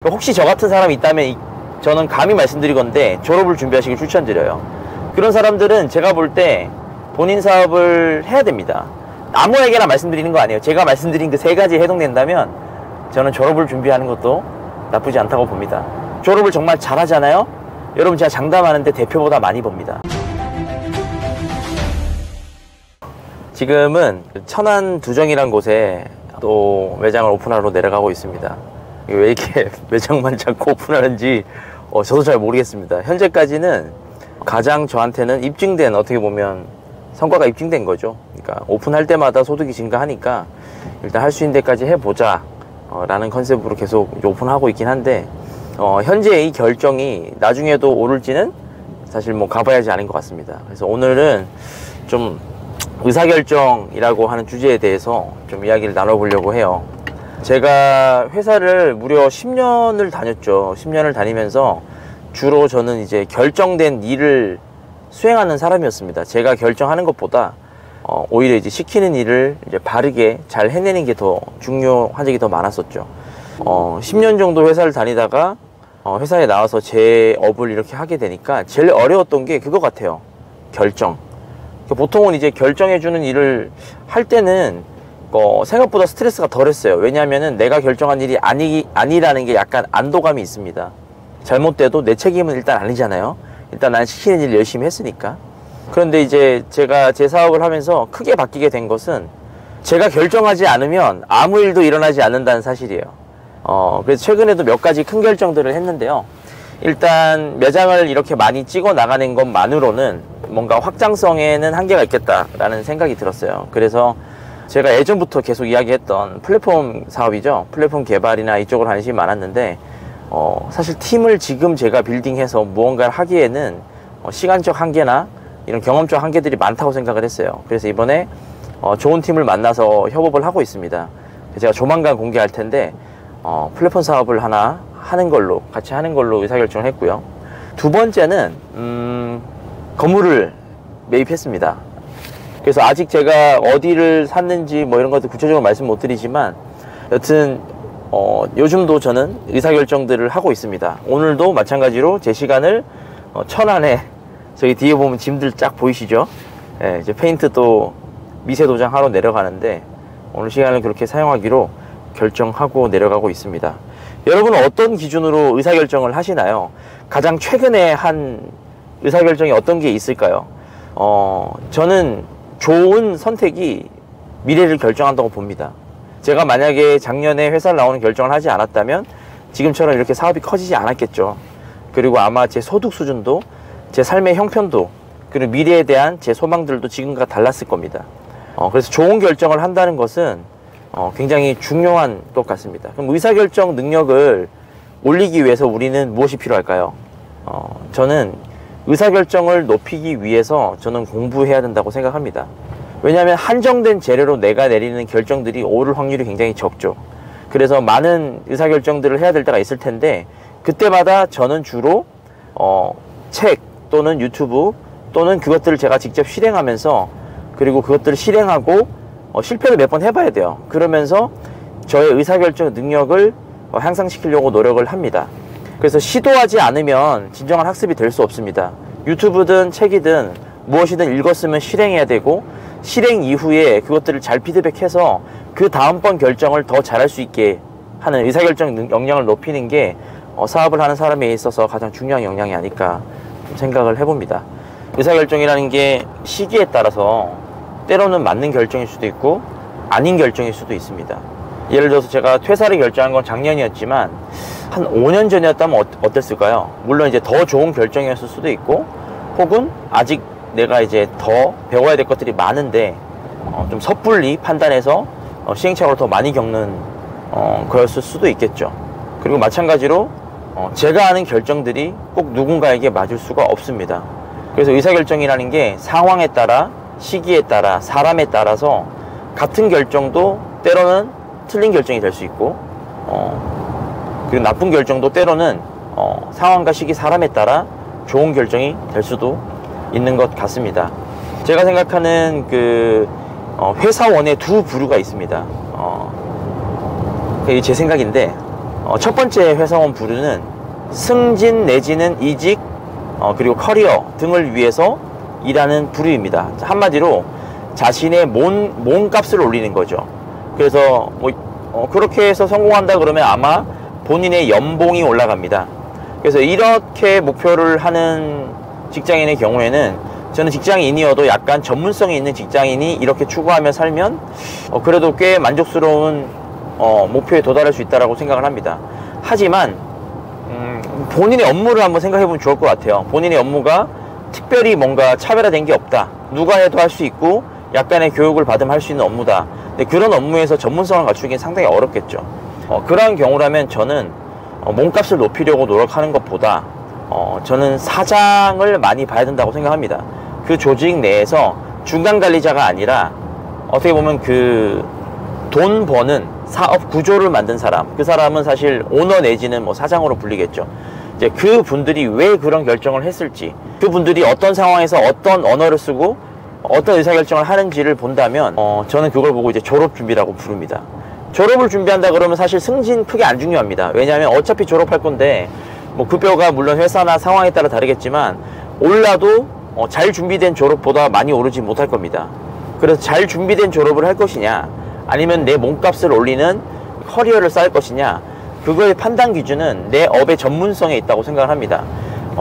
혹시 저 같은 사람이 있다면 저는 감히 말씀드리건데 졸업을 준비하시길 추천드려요. 그런 사람들은 제가 볼 때 본인 사업을 해야 됩니다. 아무에게나 말씀드리는 거 아니에요. 제가 말씀드린 그 세 가지에 해당된다면 저는 졸업을 준비하는 것도 나쁘지 않다고 봅니다. 졸업을 정말 잘하잖아요. 여러분, 제가 장담하는데 대표보다 많이 법니다. 지금은 천안 두정이란 곳에 또 매장을 오픈하러 내려가고 있습니다. 왜 이렇게 매장만 자꾸 오픈하는지 저도 잘 모르겠습니다. 현재까지는 가장 저한테는 입증된, 어떻게 보면 성과가 입증된 거죠. 그러니까 오픈할 때마다 소득이 증가하니까 일단 할 수 있는 데까지 해보자 라는 컨셉으로 계속 오픈하고 있긴 한데, 현재 이 결정이 나중에도 오를지는 사실 뭐 가봐야지 아는 것 같습니다. 그래서 오늘은 좀 의사결정이라고 하는 주제에 대해서 좀 이야기를 나눠보려고 해요. 제가 회사를 무려 10년을 다녔죠. 10년을 다니면서 주로 저는 이제 결정된 일을 수행하는 사람이었습니다. 제가 결정하는 것보다 오히려 이제 시키는 일을 이제 바르게 잘 해내는 게 더 중요한 적이 더 많았었죠. 10년 정도 회사를 다니다가 회사에 나와서 제 업을 이렇게 하게 되니까 제일 어려웠던 게 그거 같아요. 결정. 보통은 이제 결정해주는 일을 할 때는 생각보다 스트레스가 덜했어요. 왜냐하면은 내가 결정한 일이 아니라는 게 약간 안도감이 있습니다. 잘못돼도 내 책임은 일단 아니잖아요. 일단 난 시키는 일 열심히 했으니까. 그런데 이제 제가 제 사업을 하면서 크게 바뀌게 된 것은 제가 결정하지 않으면 아무 일도 일어나지 않는다는 사실이에요. 그래서 최근에도 몇 가지 큰 결정들을 했는데요. 일단 매장을 이렇게 많이 찍어 나가는 것만으로는 뭔가 확장성에는 한계가 있겠다라는 생각이 들었어요. 그래서 제가 예전부터 계속 이야기했던 플랫폼 사업이죠. 플랫폼 개발이나 이쪽으로 관심이 많았는데 사실 팀을 지금 제가 빌딩해서 무언가를 하기에는 시간적 한계나 이런 경험적 한계들이 많다고 생각을 했어요. 그래서 이번에 좋은 팀을 만나서 협업을 하고 있습니다. 제가 조만간 공개할 텐데 플랫폼 사업을 하나 같이 하는 걸로 의사결정을 했고요. 두 번째는 건물을 매입했습니다. 그래서 아직 제가 어디를 샀는지 뭐 이런 것들 구체적으로 말씀 못 드리지만 여튼 요즘도 저는 의사결정들을 하고 있습니다. 오늘도 마찬가지로 제 시간을 천안에, 저기 뒤에 보면 짐들 쫙 보이시죠? 예, 이제 페인트 또 미세 도장하러 내려가는데 오늘 시간을 그렇게 사용하기로 결정하고 내려가고 있습니다. 여러분은 어떤 기준으로 의사결정을 하시나요? 가장 최근에 한 의사결정이 어떤 게 있을까요? 저는 좋은 선택이 미래를 결정한다고 봅니다. 제가 만약에 작년에 회사를 나오는 결정을 하지 않았다면 지금처럼 이렇게 사업이 커지지 않았겠죠. 그리고 아마 제 소득 수준도, 제 삶의 형편도, 그리고 미래에 대한 제 소망들도 지금과 달랐을 겁니다. 그래서 좋은 결정을 한다는 것은 굉장히 중요한 것 같습니다. 그럼 의사결정 능력을 올리기 위해서 우리는 무엇이 필요할까요? 저는 의사결정을 높이기 위해서 저는 공부해야 된다고 생각합니다. 왜냐하면 한정된 재료로 내가 내리는 결정들이 옳을 확률이 굉장히 적죠. 그래서 많은 의사결정들을 해야 될 때가 있을 텐데 그때마다 저는 주로 책 또는 유튜브 또는 그것들을 제가 직접 실행하면서, 그리고 그것들을 실행하고 실패를 몇 번 해봐야 돼요. 그러면서 저의 의사결정 능력을 향상시키려고 노력을 합니다. 그래서 시도하지 않으면 진정한 학습이 될 수 없습니다. 유튜브든 책이든 무엇이든 읽었으면 실행해야 되고, 실행 이후에 그것들을 잘 피드백해서 그 다음번 결정을 더 잘할 수 있게 하는 의사결정 역량을 높이는 게 사업을 하는 사람에 있어서 가장 중요한 역량이 아닐까 생각을 해봅니다. 의사결정이라는 게 시기에 따라서 때로는 맞는 결정일 수도 있고 아닌 결정일 수도 있습니다. 예를 들어서 제가 퇴사를 결정한 건 작년이었지만 한 5년 전이었다면 어땠을까요? 물론 이제 더 좋은 결정이었을 수도 있고, 혹은 아직 내가 이제 더 배워야 될 것들이 많은데 좀 섣불리 판단해서 시행착오를 더 많이 겪는 거였을 수도 있겠죠. 그리고 마찬가지로 제가 하는 결정들이 꼭 누군가에게 맞을 수가 없습니다. 그래서 의사결정이라는 게 상황에 따라, 시기에 따라, 사람에 따라서 같은 결정도 때로는 틀린 결정이 될 수 있고, 그리고 나쁜 결정도 때로는 상황과 시기, 사람에 따라 좋은 결정이 될 수도 있는 것 같습니다. 제가 생각하는 회사원의 두 부류가 있습니다. 그게 제 생각인데 첫 번째 회사원 부류는 승진 내지는 이직, 그리고 커리어 등을 위해서 일하는 부류입니다. 한마디로 자신의 몸값을 올리는 거죠. 그래서 그렇게 해서 성공한다 그러면 아마 본인의 연봉이 올라갑니다. 그래서 이렇게 목표를 하는 직장인의 경우에는 저는 직장인이어도 약간 전문성이 있는 직장인이 이렇게 추구하며 살면 그래도 꽤 만족스러운 목표에 도달할 수 있다고 생각을 합니다. 하지만 본인의 업무를 한번 생각해 보면 좋을 것 같아요. 본인의 업무가 특별히 뭔가 차별화된 게 없다, 누가 해도 할 수 있고 약간의 교육을 받으면 할 수 있는 업무다. 근데 그런 업무에서 전문성을 갖추기는 상당히 어렵겠죠. 그러한 경우라면 저는 몸값을 높이려고 노력하는 것보다 저는 사장을 많이 봐야 된다고 생각합니다. 그 조직 내에서 중간 관리자가 아니라 어떻게 보면 그 돈 버는 사업 구조를 만든 사람, 그 사람은 사실 오너 내지는 뭐 사장으로 불리겠죠. 이제 그 분들이 왜 그런 결정을 했을지, 그 분들이 어떤 상황에서 어떤 언어를 쓰고 어떤 의사결정을 하는지를 본다면 저는 그걸 보고 이제 졸업 준비라고 부릅니다. 졸업을 준비한다 그러면 사실 승진 크게 안 중요합니다. 왜냐하면 어차피 졸업할 건데 뭐 급여가 물론 회사나 상황에 따라 다르겠지만 올라도 잘 준비된 졸업보다 많이 오르지 못할 겁니다. 그래서 잘 준비된 졸업을 할 것이냐, 아니면 내 몸값을 올리는 커리어를 쌓을 것이냐, 그거의 판단 기준은 내 업의 전문성에 있다고 생각을 합니다.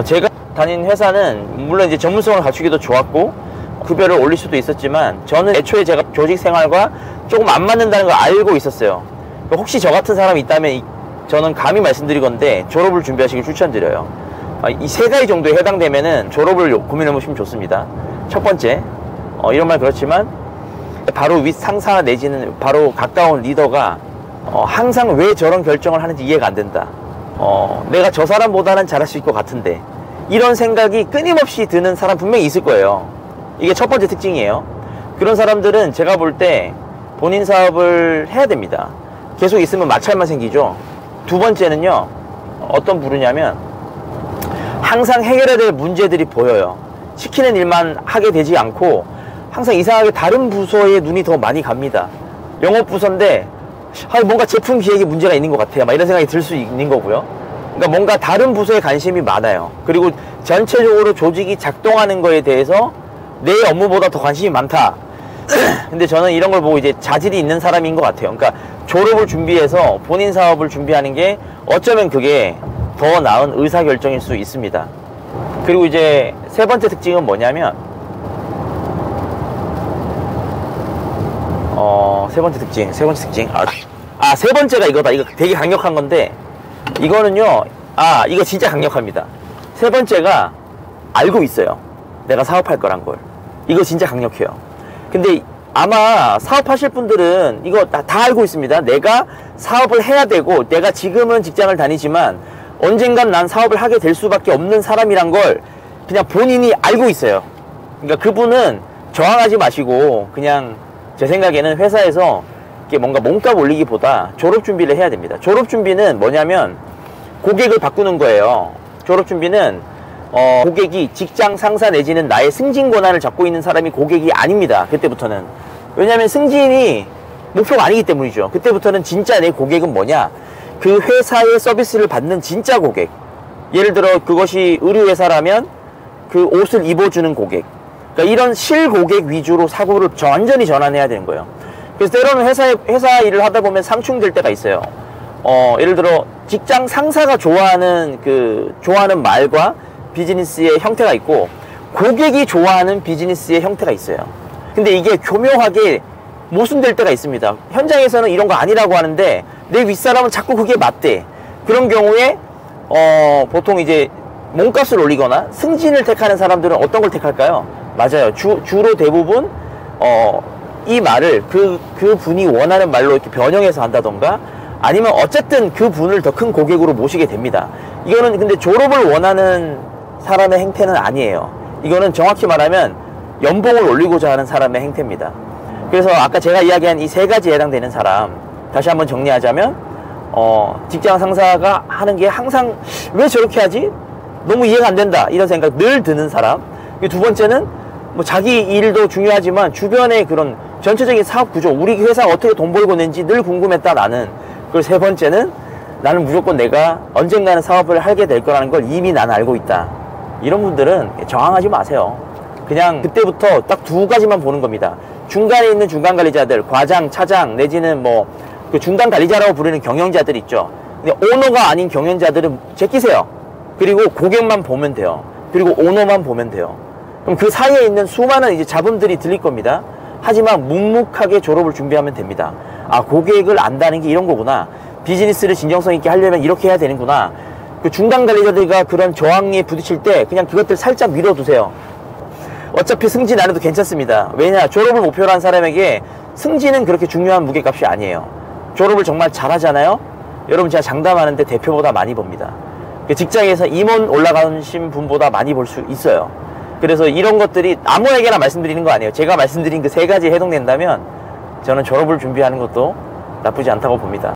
제가 다닌 회사는 물론 이제 전문성을 갖추기도 좋았고 급여를 올릴 수도 있었지만 저는 애초에 제가 조직 생활과 조금 안 맞는다는 걸 알고 있었어요. 혹시 저 같은 사람이 있다면 저는 감히 말씀드리건데 졸업을 준비하시길 추천드려요. 이 세 가지 정도에 해당되면은 졸업을 고민해 보시면 좋습니다. 첫 번째, 이런 말 그렇지만 바로 윗 상사 내지는 바로 가까운 리더가 항상 왜 저런 결정을 하는지 이해가 안 된다. 내가 저 사람보다는 잘할 수 있을 것 같은데, 이런 생각이 끊임없이 드는 사람 분명히 있을 거예요. 이게 첫 번째 특징이에요. 그런 사람들은 제가 볼 때 본인 사업을 해야 됩니다. 계속 있으면 마찰만 생기죠. 두 번째는요, 어떤 부류냐면 항상 해결해야 될 문제들이 보여요. 시키는 일만 하게 되지 않고 항상 이상하게 다른 부서에 눈이 더 많이 갑니다. 영업부서인데 뭔가 제품 기획에 문제가 있는 것 같아요. 막 이런 생각이 들 수 있는 거고요. 그러니까 뭔가 다른 부서에 관심이 많아요. 그리고 전체적으로 조직이 작동하는 거에 대해서 내 업무보다 더 관심이 많다. 근데 저는 이런 걸 보고 이제 자질이 있는 사람인 것 같아요. 그러니까 졸업을 준비해서 본인 사업을 준비하는 게 어쩌면 그게 더 나은 의사결정일 수 있습니다. 그리고 이제 세 번째 특징은 뭐냐면 세 번째 특징 세 번째가 이거다. 이거 되게 강력한 건데, 이거는요, 이거 진짜 강력합니다. 세 번째가 알고 있어요, 내가 사업할 거란 걸. 이거 진짜 강력해요. 근데 아마 사업하실 분들은 이거 다 알고 있습니다. 내가 사업을 해야 되고, 내가 지금은 직장을 다니지만 언젠간 난 사업을 하게 될 수밖에 없는 사람이란 걸 그냥 본인이 알고 있어요. 그러니까 그분은 저항하지 마시고 그냥 제 생각에는 회사에서 이렇게 뭔가 몸값 올리기보다 졸업 준비를 해야 됩니다. 졸업 준비는 뭐냐면 고객을 바꾸는 거예요. 졸업 준비는 고객이 직장 상사 내지는 나의 승진 권한을 잡고 있는 사람이 고객이 아닙니다. 그때부터는. 왜냐하면 승진이 목표가 아니기 때문이죠. 그때부터는 진짜 내 고객은 뭐냐, 그 회사의 서비스를 받는 진짜 고객. 예를 들어 그것이 의류회사라면 그 옷을 입어주는 고객. 그러니까 이런 실고객 위주로 사고를 완전히 전환해야 되는 거예요. 그래서 때로는 회사 일을 하다 보면 상충될 때가 있어요. 예를 들어 직장 상사가 좋아하는 말과 비즈니스의 형태가 있고, 고객이 좋아하는 비즈니스의 형태가 있어요. 근데 이게 교묘하게 모순될 때가 있습니다. 현장에서는 이런 거 아니라고 하는데 내 윗사람은 자꾸 그게 맞대. 그런 경우에 보통 이제 몸값을 올리거나 승진을 택하는 사람들은 어떤 걸 택할까요? 맞아요. 주로 대부분 이 말을 그 분이 원하는 말로 이렇게 변형해서 한다던가, 아니면 어쨌든 그 분을 더 큰 고객으로 모시게 됩니다. 이거는 근데 졸업을 원하는 사람의 행태는 아니에요. 이거는 정확히 말하면 연봉을 올리고자 하는 사람의 행태입니다. 그래서 아까 제가 이야기한 이 세 가지에 해당되는 사람, 다시 한번 정리하자면 직장 상사가 하는 게 항상 왜 저렇게 하지? 너무 이해가 안 된다, 이런 생각 늘 드는 사람. 두 번째는 뭐 자기 일도 중요하지만 주변의 그런 전체적인 사업 구조, 우리 회사가 어떻게 돈 벌고 있는지 늘 궁금했다, 나는. 그리고 세 번째는 나는 무조건 내가 언젠가는 사업을 하게 될 거라는 걸 이미 난 알고 있다. 이런 분들은 저항하지 마세요. 그냥 그때부터 딱 두 가지만 보는 겁니다. 중간에 있는 중간 관리자들, 과장, 차장 내지는 뭐 그 중간 관리자라고 부르는 경영자들 있죠. 근데 오너가 아닌 경영자들은 제끼세요. 그리고 고객만 보면 돼요. 그리고 오너만 보면 돼요. 그럼 그 사이에 있는 수많은 이제 자본들이 들릴 겁니다. 하지만 묵묵하게 졸업을 준비하면 됩니다. 아, 고객을 안다는 게 이런 거구나. 비즈니스를 진정성 있게 하려면 이렇게 해야 되는구나. 그 중간 관리자들과 그런 저항에 부딪힐 때 그냥 그것들 살짝 밀어두세요. 어차피 승진 안 해도 괜찮습니다. 왜냐, 졸업을 목표로 한 사람에게 승진은 그렇게 중요한 무게값이 아니에요. 졸업을 정말 잘하잖아요. 여러분, 제가 장담하는데 대표보다 많이 법니다. 직장에서 임원 올라가신 분보다 많이 벌 수 있어요. 그래서 이런 것들이 아무에게나 말씀드리는 거 아니에요. 제가 말씀드린 그 세 가지 해동된다면 저는 졸업을 준비하는 것도 나쁘지 않다고 봅니다.